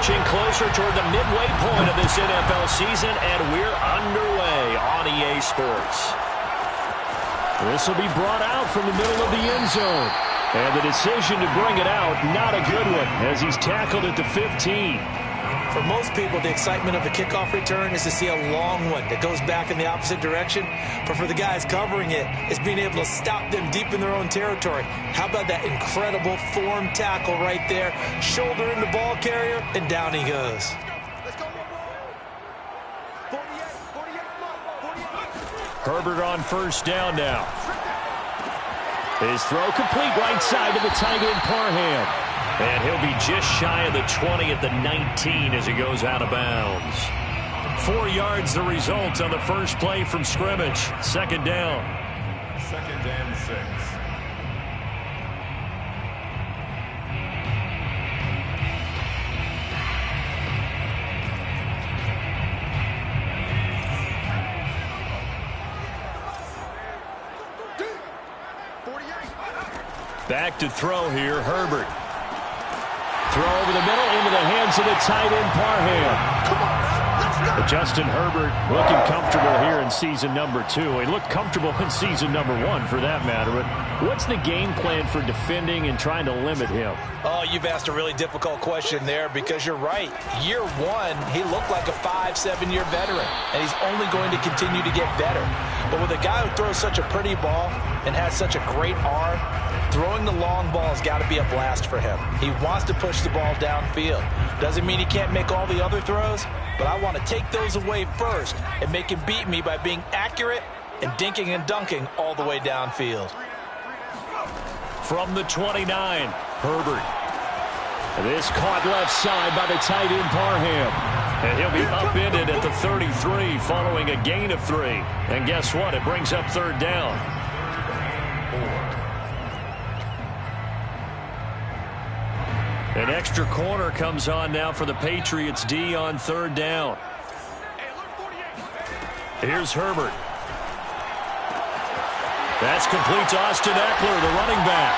Inching closer toward the midway point of this NFL season, and we're underway on EA Sports. This will be brought out from the middle of the end zone. And the decision to bring it out, not a good one, as he's tackled at the 15. For most people, the excitement of the kickoff return is to see a long one that goes back in the opposite direction. But for the guys covering it, it's being able to stop them deep in their own territory. How about that incredible form tackle right there? Shoulder in the ball carrier, and down he goes. Herbert on first down now. His throw complete right side to the tight end Parham. And he'll be just shy of the 20 at the 19 as he goes out of bounds. 4 yards the result on the first play from scrimmage. Second down. Second and 6. Back to throw here, Herbert. Throw over the middle into the hands of the tight end Parham. But Justin Herbert looking comfortable here in season number 2. He looked comfortable in season number 1 for that matter. But what's the game plan for defending and trying to limit him? Oh, you've asked a really difficult question there because you're right. Year 1, he looked like a 5-7-year veteran, and he's only going to continue to get better. But with a guy who throws such a pretty ball and has such a great arm, throwing the long ball has got to be a blast for him. He wants to push the ball downfield. Doesn't mean he can't make all the other throws, but I want to take those away first and make him beat me by being accurate and dinking and dunking all the way downfield. From the 29, Herbert. This caught left side by the tight end Parham. And he'll be upended at the 33 following a gain of 3. And guess what? It brings up third down. An extra corner comes on now for the Patriots D on third down. Here's Herbert. That's complete to Austin Eckler, the running back.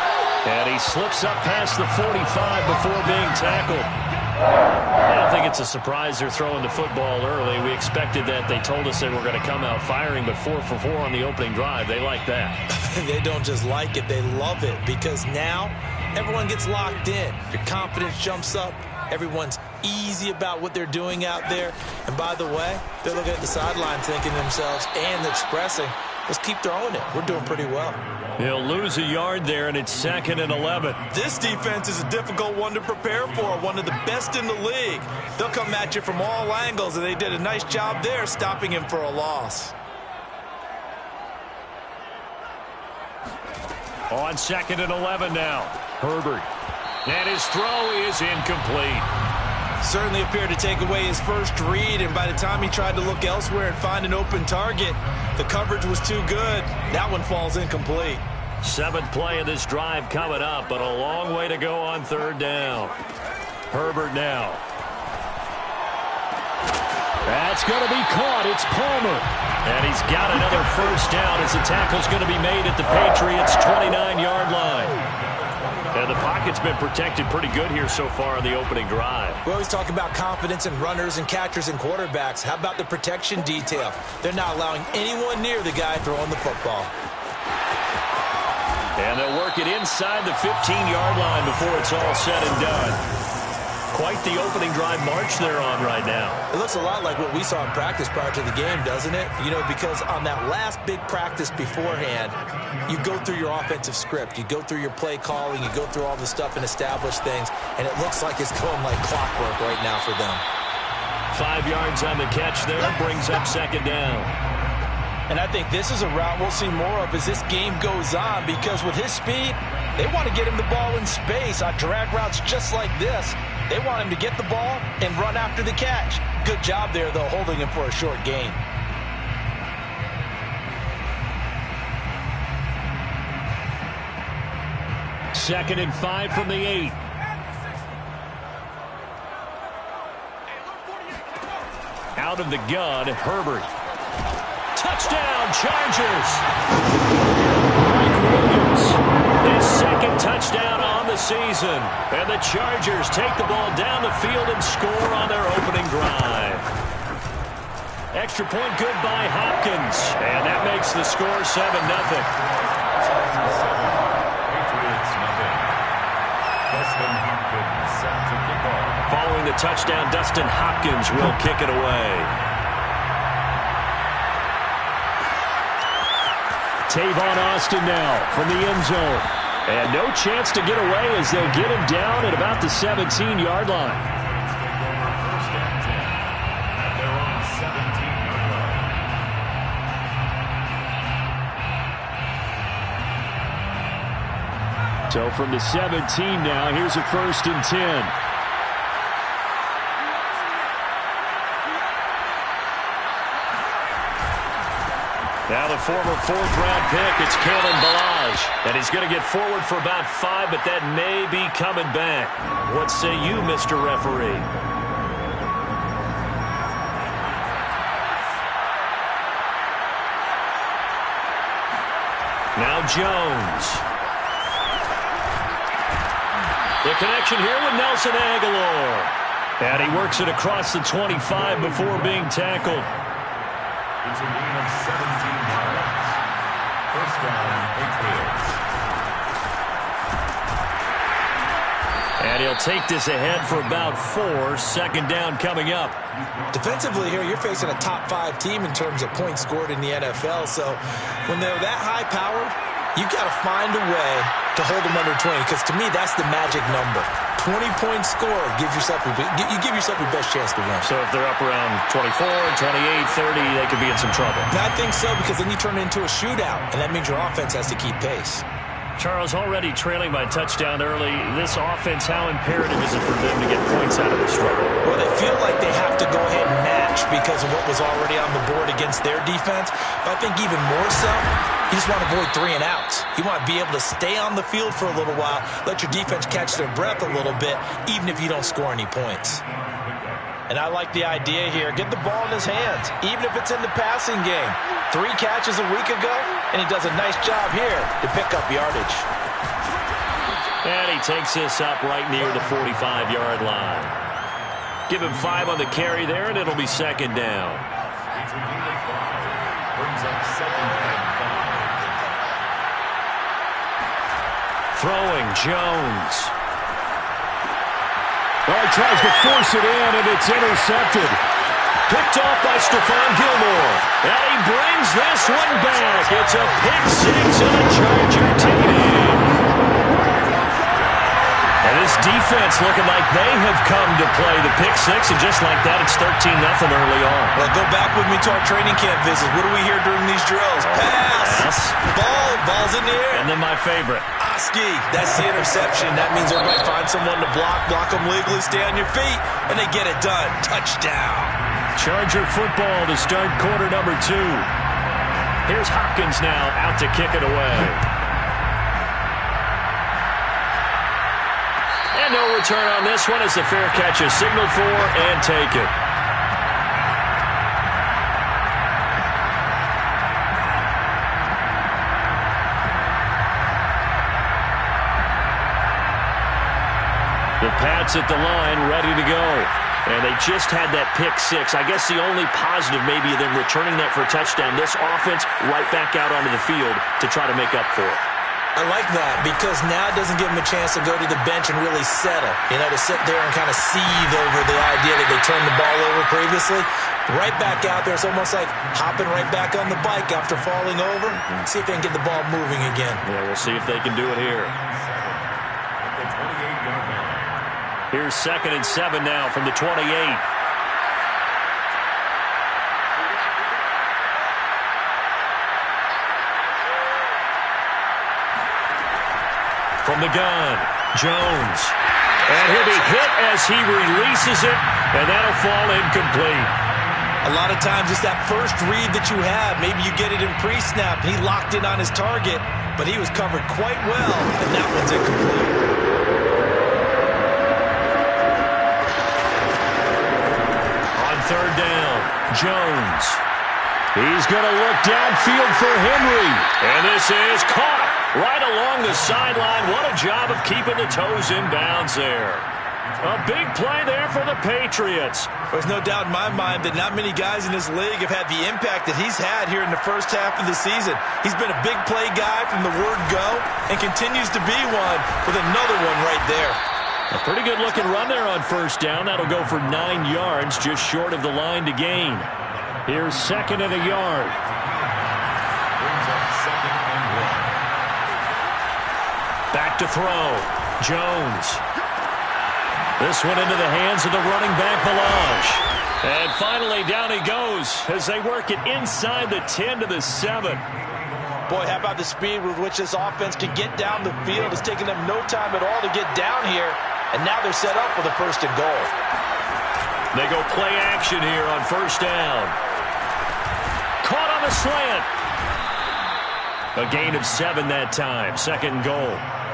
And he slips up past the 45 before being tackled. I don't think it's a surprise they're throwing the football early. We expected that. They told us they were going to come out firing, but 4 for 4 on the opening drive. They like that. They don't just like it, they love it, because now everyone gets locked in. Your confidence jumps up. Everyone's easy about what they're doing out there. And by the way, they're looking at the sideline thinking to themselves and expressing, let's keep throwing it. We're doing pretty well. He'll lose a yard there, and it's second and 11. This defense is a difficult one to prepare for, one of the best in the league. They'll come at you from all angles, and they did a nice job there stopping him for a loss. On second and 11 now, Herbert. And his throw is incomplete. Certainly appeared to take away his first read, and by the time he tried to look elsewhere and find an open target, the coverage was too good. That one falls incomplete. 7th play of this drive coming up, but a long way to go on third down. Herbert now. That's going to be caught. It's Palmer. And he's got another first down as the tackle's going to be made at the Patriots' 29-yard line. And the pocket's been protected pretty good here so far in the opening drive. We always talk about confidence in runners and catchers and quarterbacks. How about the protection detail? They're not allowing anyone near the guy throwing the football. And they'll work it inside the 15-yard line before it's all said and done. Quite the opening drive march they're on right now. It looks a lot like what we saw in practice prior to the game, doesn't it? You know, because on that last big practice beforehand, you go through your offensive script. You go through your play calling. You go through all the stuff and establish things. And it looks like it's going like clockwork right now for them. 5 yards on the catch there. Brings up second down. And I think this is a route we'll see more of as this game goes on, because with his speed, they want to get him the ball in space on drag routes just like this. They want him to get the ball and run after the catch. Good job there, though, holding him for a short gain. Second and 5 from the 8. Out of the gun, Herbert. Touchdown, Chargers! Mike Williams, his second touchdown on the season. season. And the Chargers take the ball down the field and score on their opening drive. Extra point good by Hopkins. And that makes the score 7-0. Patriots nothing. Dustin Hopkins set to kick off. Following the touchdown, Dustin Hopkins will kick it away. Tavon Austin now from the end zone. And no chance to get away as they'll get him down at about the 17-yard line. First and 10 at their own 17-yard line. So from the 17 now, here's a 1st and 10. Now the former 4th-round pick, it's Kalen Ballage. And he's going to get forward for about 5, but that may be coming back. What say you, Mr. Referee? Now Jones. The connection here with Nelson Aguilar. And he works it across the 25 before being tackled. It's a gain of 17 yards. First down, Patriots. And he'll take this ahead for about 4. 2nd down coming up. Defensively here, you're facing a top 5 team in terms of points scored in the NFL. So when they're that high-powered, you've got to find a way to hold them under 20, because to me, that's the magic number. 20-point score, you give yourself your best chance to win. So if they're up around 24, 28, 30, they could be in some trouble. I think so, because then you turn it into a shootout, and that means your offense has to keep pace. Charles, already trailing by touchdown early. This offense, how imperative is it for them to get points out of the struggle? Well, they feel like they have to go ahead and match because of what was already on the board against their defense. But I think even more so, you just want to avoid 3 and outs. You want to be able to stay on the field for a little while, let your defense catch their breath a little bit, even if you don't score any points. And I like the idea here. Get the ball in his hands, even if it's in the passing game. 3 catches a week ago, and he does a nice job here to pick up yardage. And he takes this up right near the 45-yard line. Give him 5 on the carry there, and it'll be 2nd down. It's a gain of 5. Brings up 2nd and 5. Throwing, Jones. Oh, he tries to force it in, and it's intercepted. Picked off by Stephon Gilmore. And he brings this one back. It's a pick 6 and a Charger TD. And this defense looking like they have come to play the pick 6, and just like that, it's 13-0 early on. Well, go back with me to our training camp visit. What do we hear during these drills? Pass. Ball's in the air. And then my favorite. Oski, that's the interception. That means everybody find someone to block them legally, stay on your feet, and they get it done. Touchdown. Charger football to start quarter number 2. Here's Hopkins now out to kick it away. And no return on this one as the fair catch is signaled for and taken. The Pats at the line, ready to go. And they just had that pick 6. I guess the only positive maybe of them returning that for a touchdown. This offense right back out onto the field to try to make up for it. I like that because now it doesn't give them a chance to go to the bench and really settle. You know, to sit there and kind of seethe over the idea that they turned the ball over previously. Right back out there. It's almost like hopping right back on the bike after falling over. See if they can get the ball moving again. Yeah, we'll see if they can do it here. At the 28-yard line. Here's 2nd and 7 now from the 28. From the gun, Jones. And he'll be hit as he releases it, and that'll fall incomplete. A lot of times it's that first read that you have. Maybe you get it in pre-snap, and he locked in on his target, but he was covered quite well, and that one's incomplete. On 3rd down, Jones. He's going to look downfield for Henry, and this is caught. Right along the sideline. What a job of keeping the toes in bounds there. A big play there for the Patriots. There's no doubt in my mind that not many guys in this league have had the impact that he's had here in the first half of the season. He's been a big play guy from the word go and continues to be one with another one right there. A pretty good-looking run there on first down. That'll go for 9 yards, just short of the line to gain. Here's second and a yard. Brings up second and 1. Back to throw. Jones. This one into the hands of the running back, Balaj. And finally, down he goes as they work it inside the 10 to the 7. Boy, how about the speed with which this offense can get down the field? It's taken them no time at all to get down here, and now they're set up for the first and goal. They go play action here on first down. Caught on the slant. A gain of 7 that time. Second and goal.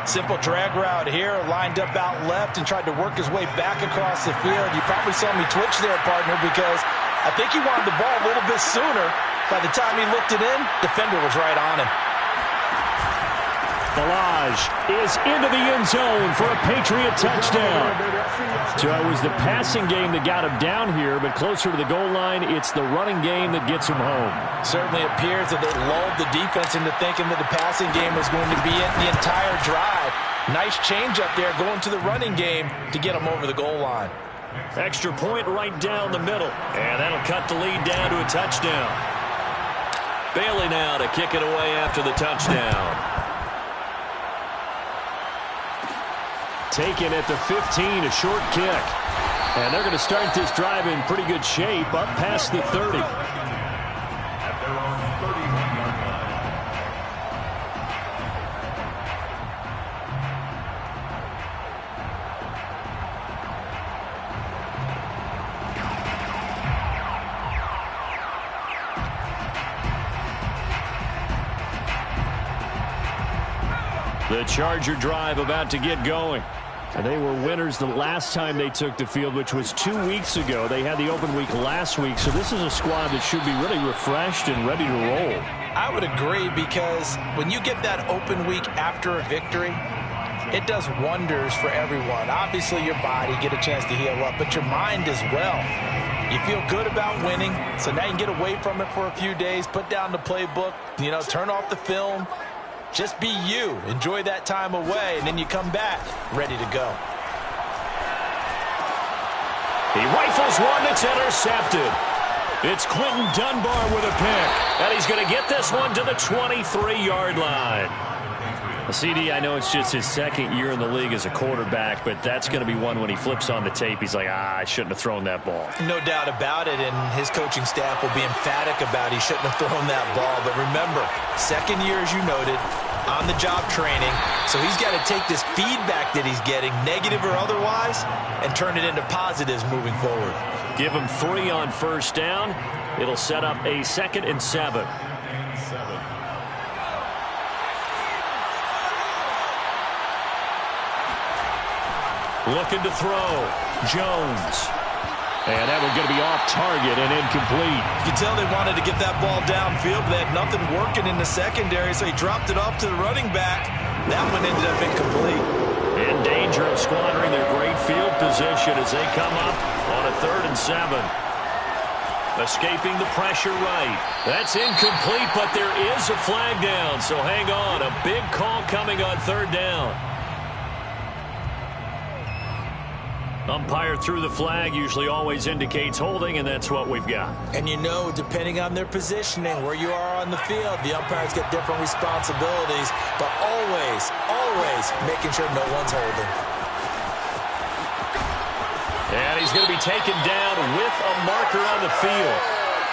Simple drag route here, lined up out left and tried to work his way back across the field. You probably saw me twitch there, partner, because I think he wanted the ball a little bit sooner. By the time he looked it in, defender was right on him. Balaj is into the end zone for a Patriot touchdown. So it was the passing game that got him down here, but closer to the goal line, it's the running game that gets him home. Certainly appears that they lulled the defense into thinking that the passing game was going to be it the entire drive. Nice change up there going to the running game to get him over the goal line. Extra point right down the middle, and that'll cut the lead down to a touchdown. Bailey now to kick it away after the touchdown. Taken at the 15, a short kick. And they're going to start this drive in pretty good shape, up past the 30. At their own 31-yard line. The Charger drive about to get going. And they were winners the last time they took the field, which was 2 weeks ago. They had the open week last week, so this is a squad that should be really refreshed and ready to roll. I would agree, because when you get that open week after a victory, it does wonders for everyone. Obviously, your body get a chance to heal up, but your mind as well. You feel good about winning, so now you can get away from it for a few days, put down the playbook, turn off the film. Just be you. Enjoy that time away, and then you come back ready to go. He rifles one that's intercepted. It's Clinton Dunbar with a pick, and he's going to get this one to the 23-yard line. CD, I know it's just his second year in the league as a quarterback, but that's going to be one when he flips on the tape. He's like, I shouldn't have thrown that ball. No doubt about it, and his coaching staff will be emphatic about he shouldn't have thrown that ball. But remember, second year, as you noted, on-the-job training, so he's got to take this feedback that he's getting, negative or otherwise, and turn it into positives moving forward. Give him 3 on first down. It'll set up a 2nd and 7. Looking to throw. Jones. And that one's going to be off target and incomplete. You can tell they wanted to get that ball downfield, but they had nothing working in the secondary, so he dropped it off to the running back. That one ended up incomplete. In danger of squandering their great field position as they come up on a 3rd and 7. Escaping the pressure right. That's incomplete, but there is a flag down, so hang on. A big call coming on 3rd down. Umpire threw the flag, usually always indicates holding, and that's what we've got. And depending on their positioning, where you are on the field, the umpires get different responsibilities, but always making sure no one's holding. And he's going to be taken down with a marker on the field.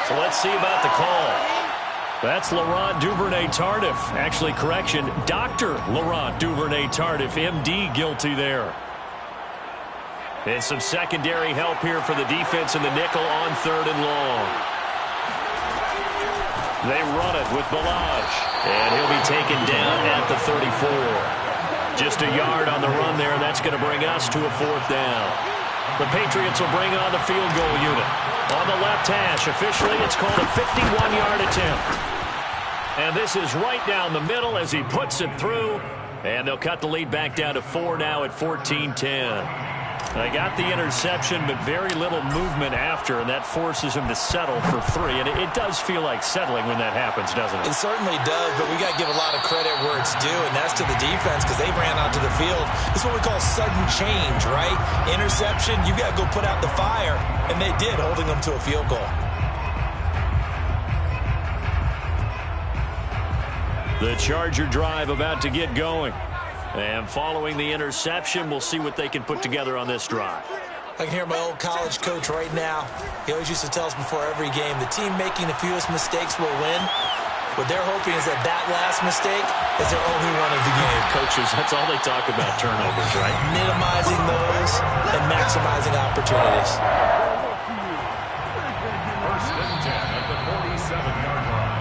So let's see about the call. That's Laurent Duvernay-Tardif. Actually, correction, Dr. Laurent Duvernay-Tardif, MD, guilty there. And some secondary help here for the defense in the nickel on 3rd and long. They run it with Balaj. And he'll be taken down at the 34. Just a yard on the run there, and that's going to bring us to a 4th down. The Patriots will bring on the field goal unit. On the left hash, officially it's called a 51-yard attempt. And this is right down the middle as he puts it through. And they'll cut the lead back down to 4 now at 14-10. They got the interception, but very little movement after, and that forces him to settle for 3. And it does feel like settling when that happens, doesn't it? It certainly does, but we got to give a lot of credit where it's due, and that's to the defense because they ran onto the field. It's what we call sudden change, right? Interception, you got to go put out the fire, and they did, holding them to a field goal. The Charger drive about to get going. And following the interception, we'll see what they can put together on this drive. I can hear my old college coach right now. He always used to tell us before every game, the team making the fewest mistakes will win. What they're hoping is that last mistake is their only one of the game. Coaches, that's all they talk about, turnovers, right? Minimizing those and maximizing opportunities. First and 10 at the 47-yard line.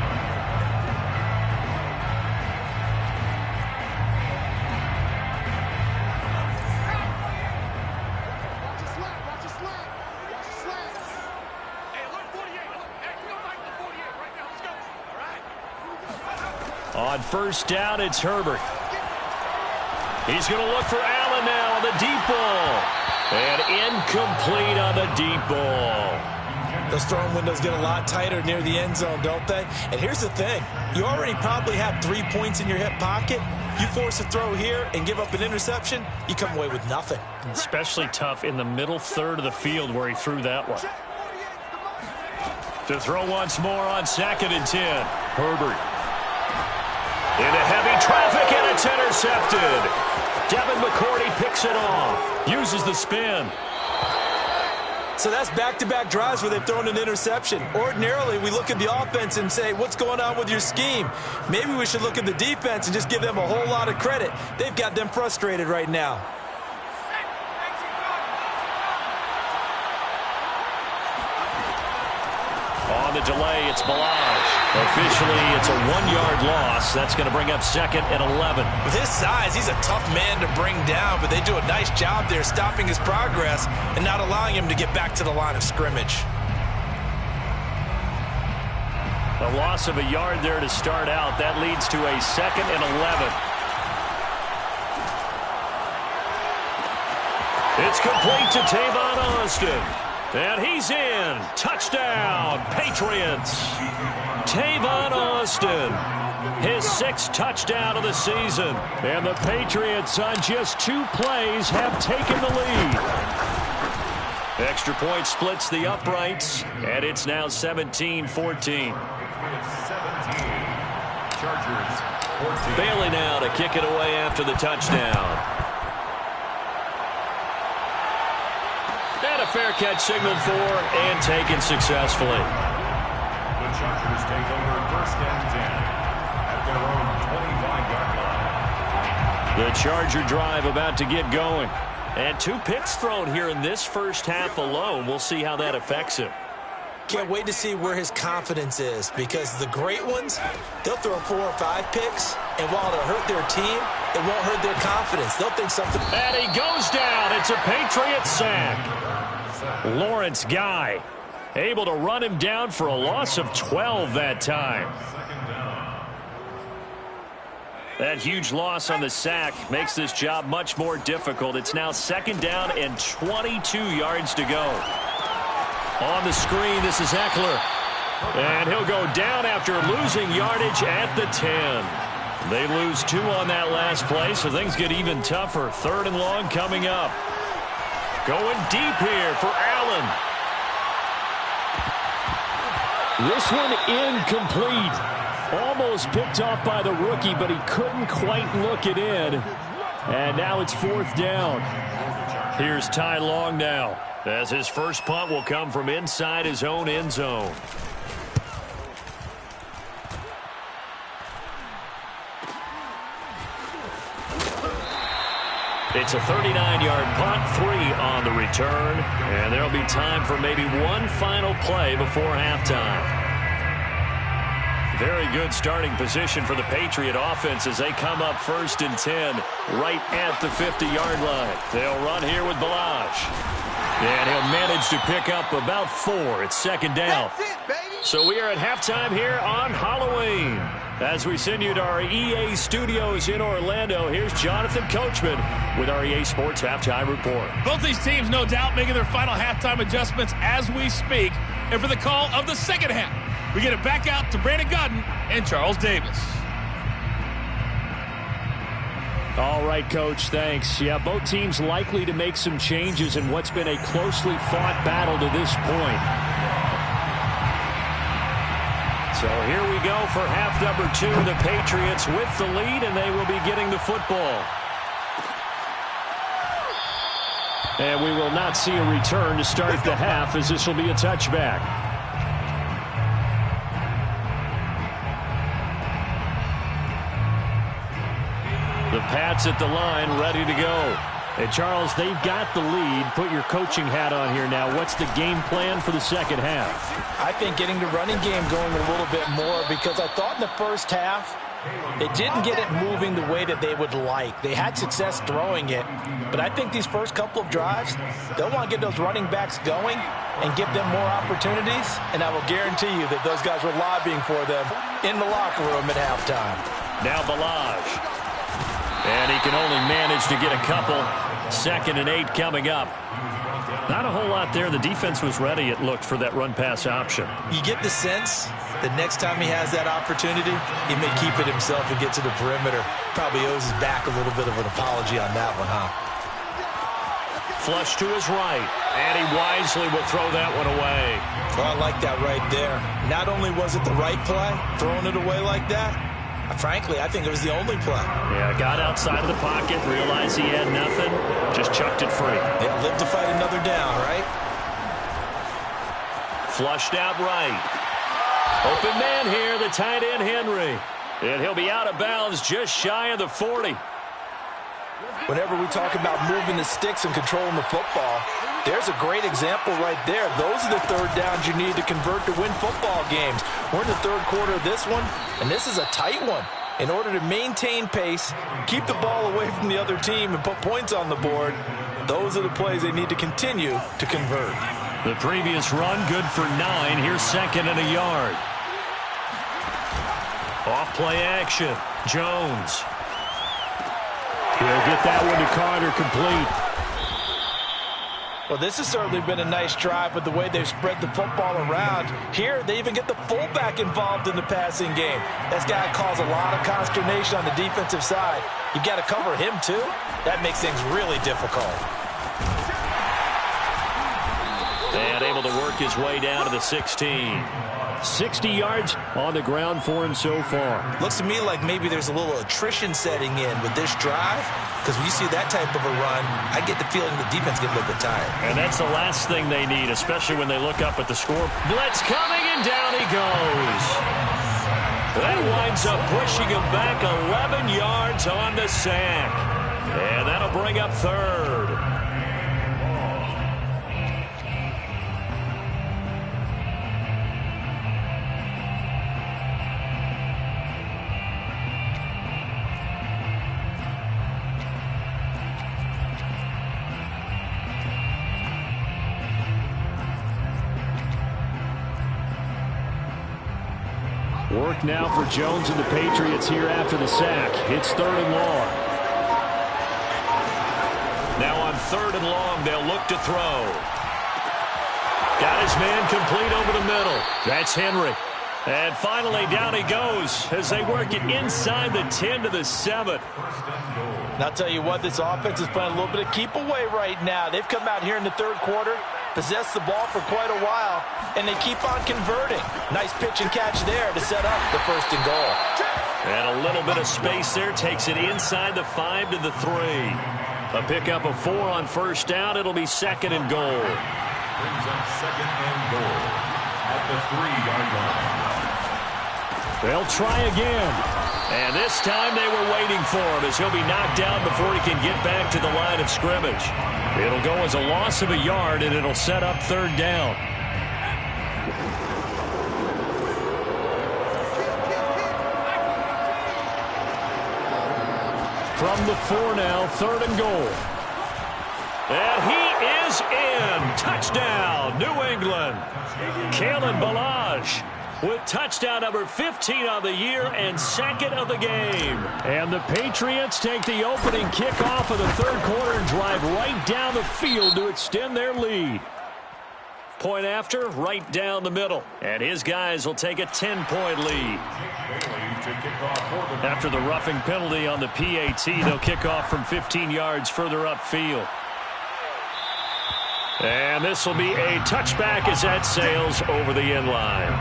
On first down, it's Herbert. He's going to look for Allen now on the deep ball. And incomplete on the deep ball. Those throwing windows get a lot tighter near the end zone, don't they? And here's the thing. You already probably have 3 points in your hip pocket. You force a throw here and give up an interception, you come away with nothing. Especially tough in the middle third of the field where he threw that one. To throw once more on 2nd and 10. Herbert. Into heavy traffic, and it's intercepted. Devin McCourty picks it off. Uses the spin. So that's back-to-back drives where they've thrown an interception. Ordinarily, we look at the offense and say, what's going on with your scheme? Maybe we should look at the defense and just give them a whole lot of credit. They've got them frustrated right now. On the delay, it's Balaj. Officially, it's a 1-yard loss. That's going to bring up 2nd and 11. With his size, he's a tough man to bring down, but they do a nice job there stopping his progress and not allowing him to get back to the line of scrimmage. A loss of a yard there to start out. That leads to a 2nd and 11. It's complete to Tavon Austin. And he's in. Touchdown, Patriots. Tavon Austin, his 6th touchdown of the season. And the Patriots, on just 2 plays, have taken the lead. Extra point splits the uprights, and it's now 17-14. 17. Chargers 14. Bailey now to kick it away after the touchdown. And a fair catch signaled for and taken successfully. The Chargers take over 1st and 10 at their own 25-yard line. The Charger drive about to get going. And 2 picks thrown here in this first half alone. We'll see how that affects him. Can't wait to see where his confidence is, because the great ones, they'll throw 4 or 5 picks, and while it'll hurt their team, it won't hurt their confidence. They'll think something. And he goes down. It's a Patriot sack. Lawrence Guy able to run him down for a loss of 12 that time. That huge loss on the sack makes this job much more difficult. It's now 2nd down and 22 yards to go. On the screen, this is Eckler. And he'll go down after losing yardage at the 10. They lose 2 on that last play, so things get even tougher. 3rd and long coming up. Going deep here for Allen. This one incomplete. Almost picked off by the rookie, but he couldn't quite look it in. And now it's 4th down. Here's Ty Long now, as his first punt will come from inside his own end zone. It's a 39-yard punt, 3 on the return, and there'll be time for maybe one final play before halftime. Very good starting position for the Patriot offense as they come up 1st and 10 right at the 50-yard line. They'll run here with Balaj. And he'll manage to pick up about 4. It's 2nd down. That's it, baby. So we are at halftime here on Halloween. As we send you to our EA studios in Orlando, here's Jonathan Coachman with our EA Sports Halftime Report. Both these teams, no doubt, making their final halftime adjustments as we speak. And for the call of the second half, we get it back out to Brandon Godden and Charles Davis. All right, Coach, thanks. Yeah, both teams likely to make some changes in what's been a closely fought battle to this point. So here we go for half number 2. The Patriots with the lead, and they will be getting the football. And we will not see a return to start the half, as this will be a touchback. The Pats at the line, ready to go. Hey, Charles, they've got the lead. Put your coaching hat on here now. What's the game plan for the second half? I think getting the running game going a little bit more, because I thought in the first half they didn't get it moving the way that they would like. They had success throwing it, but I think these first couple of drives, they'll want to get those running backs going and give them more opportunities, and I will guarantee you that those guys were lobbying for them in the locker room at halftime. Now Balaj. And he can only manage to get a couple. 2nd and 8 coming up. Not a whole lot there. The defense was ready, it looked, for that run-pass option. You get the sense that next time he has that opportunity, he may keep it himself and get to the perimeter. Probably owes his back a little bit of an apology on that one, huh? Flush to his right, and he wisely will throw that one away. Well, I like that right there. Not only was it the right play, throwing it away like that, frankly, I think it was the only play. Yeah, got outside of the pocket, realized he had nothing, just chucked it free. Yeah, live to fight another down, right? Flushed out right. Open man here, the tight end Henry. And he'll be out of bounds just shy of the 40. Whenever we talk about moving the sticks and controlling the football, there's a great example right there. Those are the third downs you need to convert to win football games. We're in the third quarter of this one, and this is a tight one. In order to maintain pace, keep the ball away from the other team, and put points on the board, those are the plays they need to continue to convert. The previous run, good for 9. Here's 2nd and a yard. Off play action. Jones. He'll get that one to Carter, complete. Well, this has certainly been a nice drive with the way they've spread the football around. Here, they even get the fullback involved in the passing game. That's got to cause a lot of consternation on the defensive side. You got to cover him, too. That makes things really difficult. And able to work his way down to the 16. 60 yards on the ground for him so far. Looks to me like maybe there's a little attrition setting in with this drive, because when you see that type of a run, I get the feeling the defense gets a little bit tired. And that's the last thing they need, especially when they look up at the score. Blitz coming, and down he goes. That winds up pushing him back 11 yards on the sack. And that'll bring up 3rd. Work now for Jones and the Patriots here after the sack. It's 3rd and long. Now on 3rd and long, they'll look to throw. Got his man complete over the middle. That's Henry. And finally, down he goes as they work it inside the 10 to the 7. And I'll tell you what, this offense is playing a little bit of keep away right now. They've come out here in the third quarter, possessed the ball for quite a while, and they keep on converting. Nice pitch and catch there to set up the 1st and goal. And a little bit of space there takes it inside the 5 to the 3. A pickup of 4 on 1st down. It'll be 2nd and goal. Brings up 2nd and goal at the 3-yard line. They'll try again. And this time they were waiting for him as he'll be knocked down before he can get back to the line of scrimmage. It'll go as a loss of a yard, and it'll set up 3rd down. From the 4 now, 3rd and goal. And he is in. Touchdown, New England. Kalen Balaj with touchdown number 15 on the year and second of the game. And the Patriots take the opening kickoff of the third quarter and drive right down the field to extend their lead. Point after, right down the middle. And his guys will take a 10-point lead. After the roughing penalty on the PAT, they'll kick off from 15 yards further upfield. And this will be a touchback as that sails over the end line.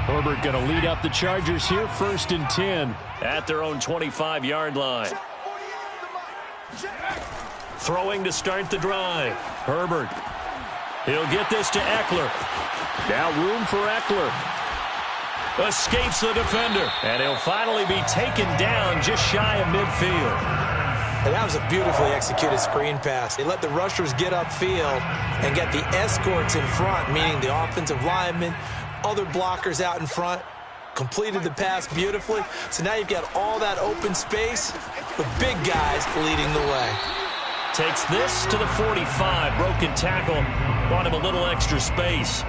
Herbert going to lead up the Chargers here, 1st and 10 at their own 25-yard line. Throwing to start the drive. Herbert. He'll get this to Eckler. Now room for Eckler. Escapes the defender. And he'll finally be taken down just shy of midfield. And that was a beautifully executed screen pass. They let the rushers get upfield and get the escorts in front, meaning the offensive linemen, other blockers out in front, completed the pass beautifully. So now you've got all that open space with big guys leading the way. Takes this to the 45. Broken tackle. Brought him a little extra space.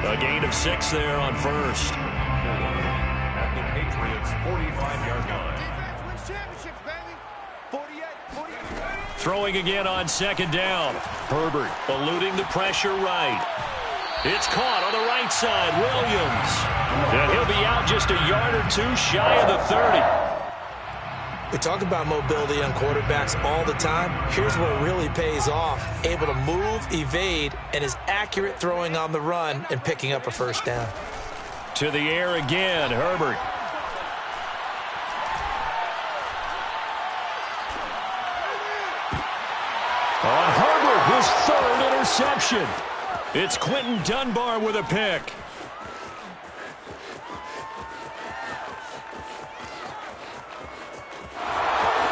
A gain of 6 there on first. At the Patriots' 45-yard line. Throwing again on second down. Herbert eluding the pressure right. It's caught on the right side. Williams. And he'll be out just a yard or two shy of the 30. We talk about mobility on quarterbacks all the time. Here's where it really pays off. Able to move, evade, and is accurate throwing on the run and picking up a first down. To the air again, Herbert. On Herbert, his 3rd interception. It's Quentin Dunbar with a pick.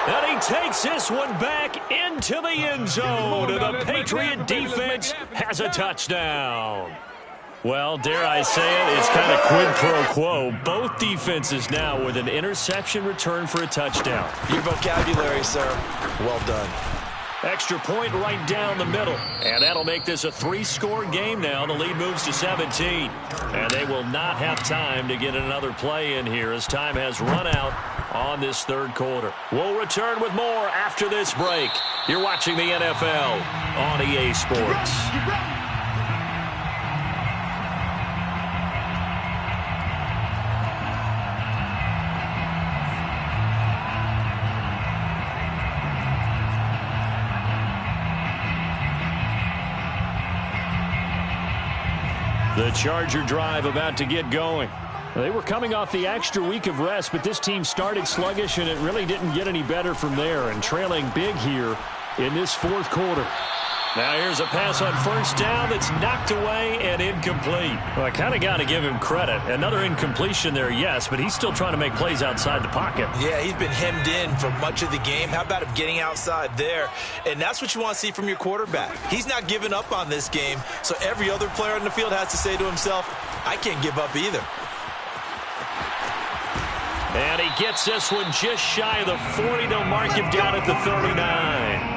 And he takes this one back into the end zone. And the Patriot defense has a touchdown. Well, dare I say it, it's kind of quid pro quo. Both defenses now with an interception return for a touchdown. Your vocabulary, sir. Well done. Extra point right down the middle. And that'll make this a 3-score game now. The lead moves to 17. And they will not have time to get another play in here as time has run out on this third quarter. We'll return with more after this break. You're watching the NFL on EA Sports. The Charger drive about to get going. They were coming off the extra week of rest, but this team started sluggish, and it really didn't get any better from there, and trailing big here in this fourth quarter. Now here's a pass on first down that's knocked away and incomplete. Well, I kind of got to give him credit. Another incompletion there, yes, but he's still trying to make plays outside the pocket. Yeah, he's been hemmed in for much of the game. How about him getting outside there? And that's what you want to see from your quarterback. He's not giving up on this game, so every other player on the field has to say to himself, I can't give up either. And he gets this one just shy of the 40. They'll mark him down at the 39.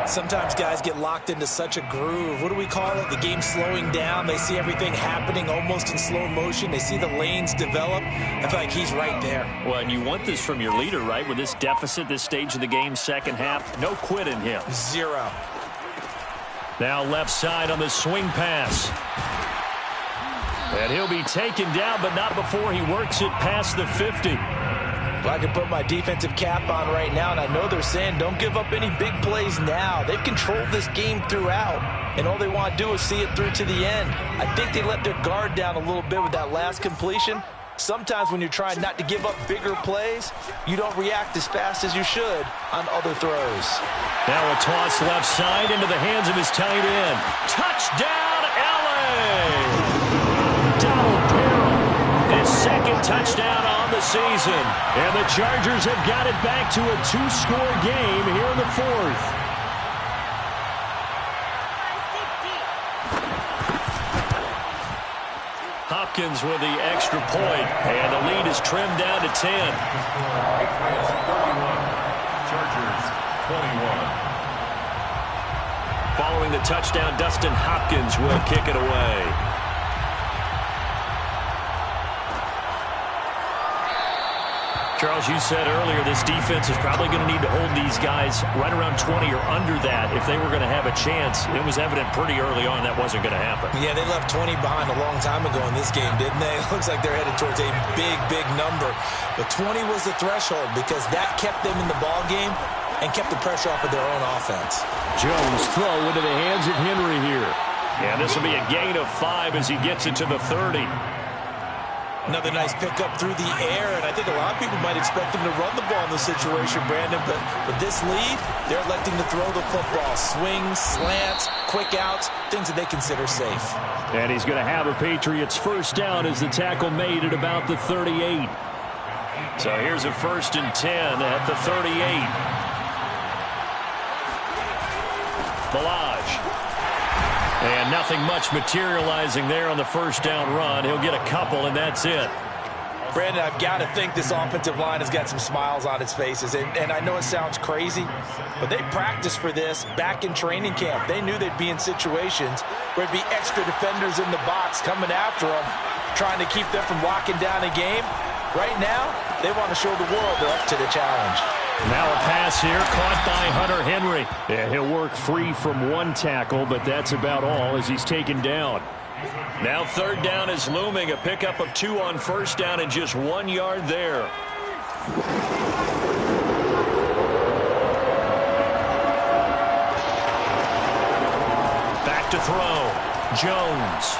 Sometimes guys get locked into such a groove. What do we call it? The game slowing down. They see everything happening almost in slow motion. They see the lanes develop. I feel like he's right there. Well, and you want this from your leader, right? With this deficit, this stage of the game, second half, no quit in him. 0. Now left side on the swing pass. And he'll be taken down, but not before he works it past the 50. Well, I can put my defensive cap on right now, and I know they're saying don't give up any big plays now. They've controlled this game throughout, and all they want to do is see it through to the end. I think they let their guard down a little bit with that last completion. Sometimes when you're trying not to give up bigger plays, you don't react as fast as you should on other throws. Now a toss left side into the hands of his tight end. Touchdown, L.A.! Donald Parham, his second touchdown on the season. And the Chargers have got it back to a 2-score game here in the fourth. Hopkins with the extra point, and the lead is trimmed down to 10. Patriots 31, Chargers 21. Following the touchdown, Dustin Hopkins will kick it away. Charles, you said earlier this defense is probably going to need to hold these guys right around 20 or under that if they were going to have a chance. It was evident pretty early on that wasn't going to happen. Yeah, they left 20 behind a long time ago in this game, didn't they? It looks like they're headed towards a big, big number. But 20 was the threshold because that kept them in the ball game and kept the pressure off of their own offense. Jones throw into the hands of Henry here. And this will be a gain of 5 as he gets it to the 30. Another nice pickup through the air, and I think a lot of people might expect him to run the ball in this situation, Brandon, but with this lead, they're electing to throw the football. Swings, slants, quick outs, things that they consider safe. And he's going to have a Patriots first down as the tackle made at about the 38. So here's a 1st and 10 at the 38. Balaj. And nothing much materializing there on the first down run. He'll get a couple, and that's it. Brandon, I've got to think this offensive line has got some smiles on its faces. And I know it sounds crazy, but they practiced for this back in training camp. They knew they'd be in situations where it'd be extra defenders in the box coming after them, trying to keep them from locking down a game. Right now, they want to show the world they're up to the challenge. Now a pass here, caught by Hunter Henry. And he'll work free from one tackle, but that's about all as he's taken down. Now 3rd down is looming, a pickup of 2 on 1st down and just 1 yard there. Back to throw. Jones.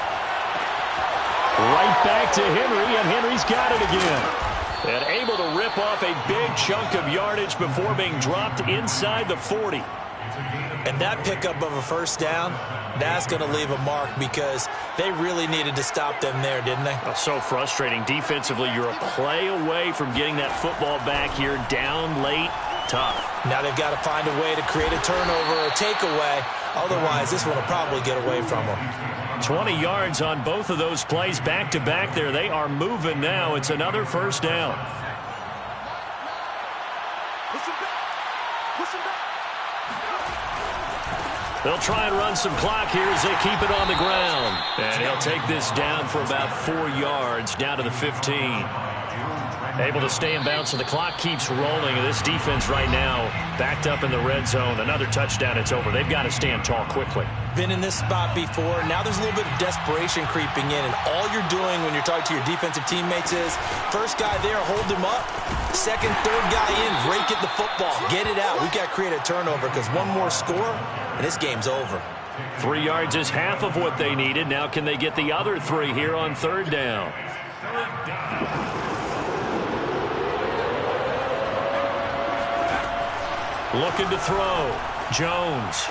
Right back to Henry, and Henry's got it again. And able to rip off a big chunk of yardage before being dropped inside the 40. And that pickup of a first down, that's going to leave a mark because they really needed to stop them there, didn't they? Oh, so frustrating. Defensively, you're a play away from getting that football back here down late. Tough. Now they've got to find a way to create a turnover or a takeaway. Otherwise, this one will probably get away from them. 20 yards on both of those plays back-to-back there. They are moving now. It's another first down. They'll try and run some clock here as they keep it on the ground. And he'll take this down for about 4 yards, down to the 15. Able to stay in bounds, so the clock keeps rolling. And this defense right now backed up in the red zone. Another touchdown, it's over. They've got to stand tall quickly. Been in this spot before. Now there's a little bit of desperation creeping in. And all you're doing when you're talking to your defensive teammates is, first guy there, hold him up. Second, third guy in, rake at the football. Get it out. We've got to create a turnover because one more score, and this game's over. 3 yards is half of what they needed. Now can they get the other 3 here on 3rd down? Looking to throw. Jones.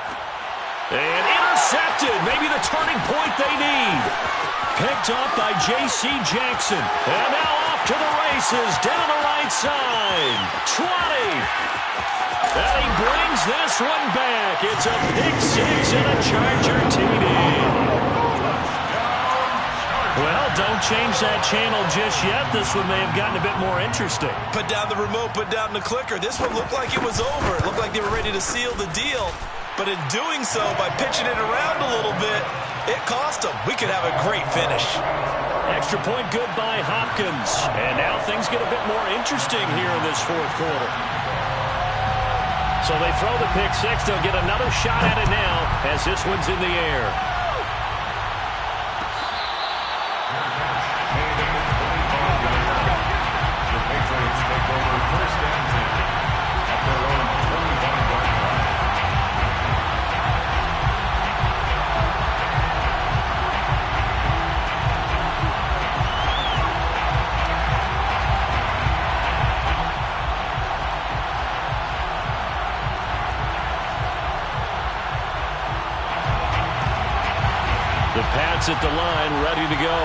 And intercepted. Maybe the turning point they need. Picked up by J.C. Jackson. And now off to the races. Down the right side. 20. And he brings this one back. It's a pick 6 and a Charger TD. Well, don't change that channel just yet. This one may have gotten a bit more interesting. Put down the remote, put down the clicker. This one looked like it was over. It looked like they were ready to seal the deal. But in doing so, by pitching it around a little bit, it cost them. We could have a great finish. Extra point good by Hopkins. And now things get a bit more interesting here in this 4th quarter. So they throw the pick 6. They'll get another shot at it now as this one's in the air. At the line, ready to go.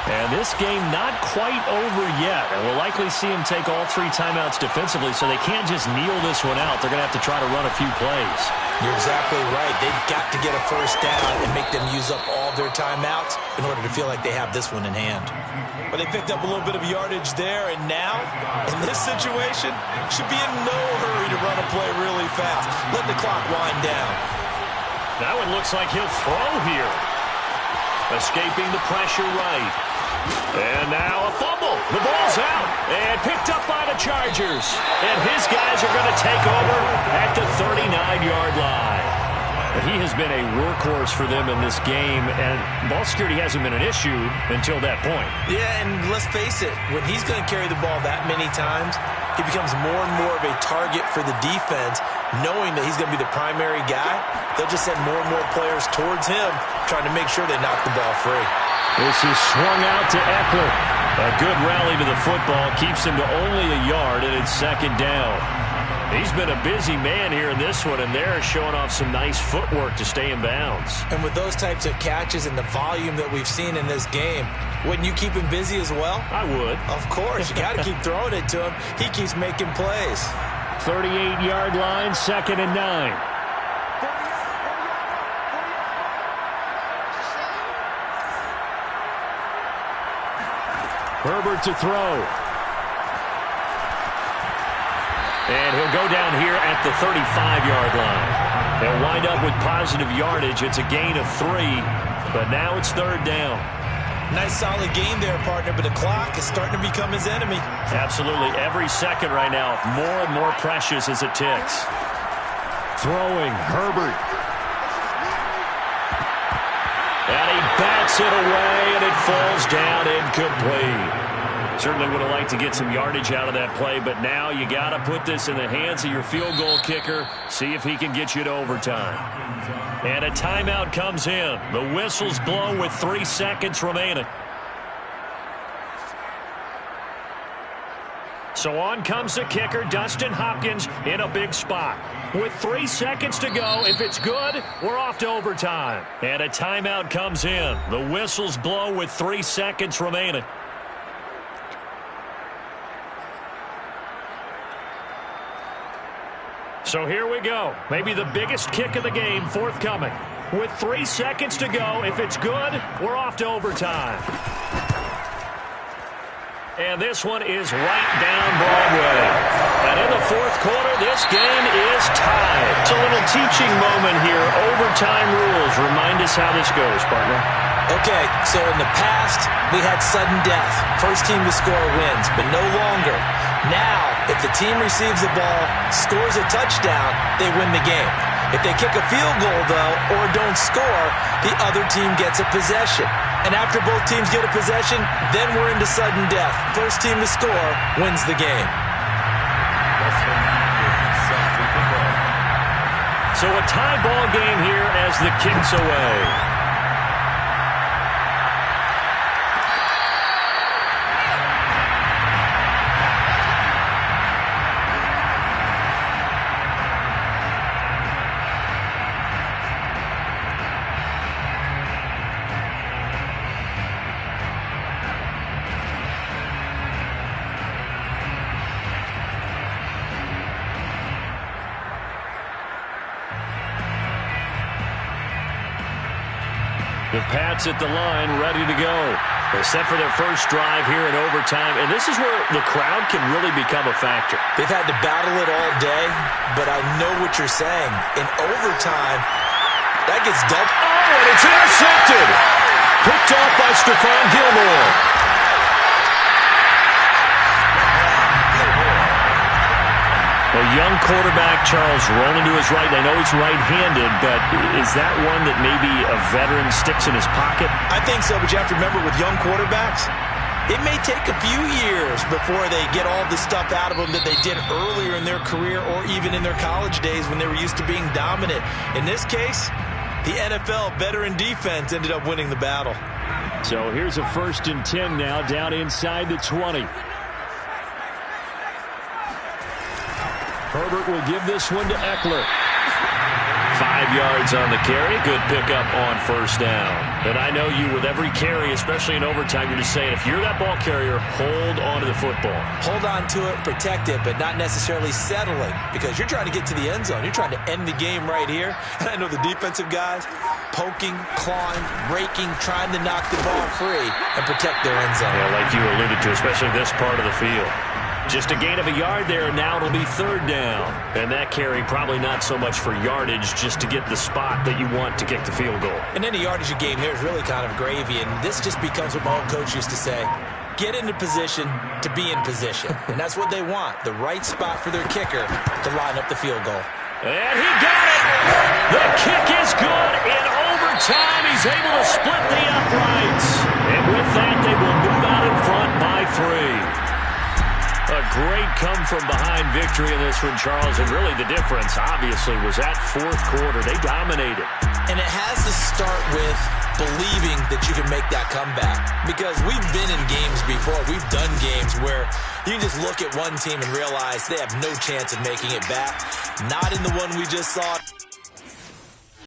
And this game not quite over yet. And we'll likely see him take all 3 timeouts defensively, so they can't just kneel this one out. They're going to have to try to run a few plays. You're exactly right. They've got to get a first down and make them use up all their timeouts in order to feel like they have this one in hand. But they picked up a little bit of yardage there, and now, in this situation, should be in no hurry to run a play really fast. Let the clock wind down. That one looks like he'll throw here. Escaping the pressure right. And now a fumble. The ball's out and picked up by the Chargers. And his guys are going to take over at the 39-yard line. He has been a workhorse for them in this game, and ball security hasn't been an issue until that point. Yeah, and let's face it, when he's going to carry the ball that many times, he becomes more and more of a target for the defense, knowing that he's going to be the primary guy. They'll just send more and more players towards him, trying to make sure they knock the ball free. This is swung out to Eckler. A good rally to the football keeps him to only a yard, and it's second down. He's been a busy man here in this one, and they're showing off some nice footwork to stay in bounds. And with those types of catches and the volume that we've seen in this game, wouldn't you keep him busy as well? I would. Of course. You got to keep throwing it to him. He keeps making plays. 38-yard line, 2nd and 9. Herbert to throw. And he'll go down here at the 35-yard line. They'll wind up with positive yardage. It's a gain of 3, but now it's 3rd down. Nice solid game there, partner, but the clock is starting to become his enemy. Absolutely. Every second right now, more and more precious as it ticks. Throwing, Herbert. And he bats it away, and it falls down incomplete. Certainly would have liked to get some yardage out of that play, but now you got to put this in the hands of your field goal kicker, see if he can get you to overtime. And a timeout comes in. The whistles blow with 3 seconds remaining. So on comes the kicker, Dustin Hopkins, in a big spot. With 3 seconds to go, if it's good, we're off to overtime. And a timeout comes in. The whistles blow with 3 seconds remaining. So here we go. Maybe the biggest kick of the game forthcoming. With 3 seconds to go, if it's good, we're off to overtime. And this one is right down Broadway. And in the 4th quarter, this game is tied. It's a little teaching moment here. Overtime rules. Remind us how this goes, partner. Okay, so in the past, we had sudden death. First team to score wins, but no longer. Now, if the team receives the ball, scores a touchdown, they win the game. If they kick a field goal, though, or don't score, the other team gets a possession. And after both teams get a possession, then we're into sudden death. First team to score wins the game. So a tie ball game here as the kick's away. The Pats at the line, ready to go. They're set for their first drive here in overtime, and this is where the crowd can really become a factor. They've had to battle it all day, but I know what you're saying. In overtime, that gets dumped. Oh, and it's intercepted! Picked off by Stephon Gilmore. A young quarterback, Charles, rolling to his right. I know he's right-handed, but is that one that maybe a veteran sticks in his pocket? I think so, but you have to remember with young quarterbacks, it may take a few years before they get all the stuff out of them that they did earlier in their career or even in their college days when they were used to being dominant. In this case, the NFL veteran defense ended up winning the battle. So here's a 1st and 10 now, down inside the 20. Herbert will give this one to Eckler. 5 5 yards on the carry. Good pickup on first down. And I know you, with every carry, especially in overtime, you're just saying, if you're that ball carrier, hold on to the football. Hold on to it, protect it, but not necessarily settling, because you're trying to get to the end zone. You're trying to end the game right here. And I know the defensive guys poking, clawing, raking, trying to knock the ball free and protect their end zone. Yeah, like you alluded to, especially this part of the field. Just a gain of a yard there, and now it'll be third down. And that carry probably not so much for yardage, just to get the spot that you want to kick the field goal. And any yardage game here is really kind of gravy, and this just becomes what my old coach used to say. Get into position to be in position. And that's what they want, the right spot for their kicker to line up the field goal. And he got it! The kick is good in overtime. He's able to split the uprights. And with that, they will move out in front by 3. A great come-from-behind victory in this one, Charles. And really the difference, obviously, was that fourth quarter. They dominated. And it has to start with believing that you can make that comeback. Because we've been in games before. We've done games where you can just look at one team and realize they have no chance of making it back. Not in the one we just saw.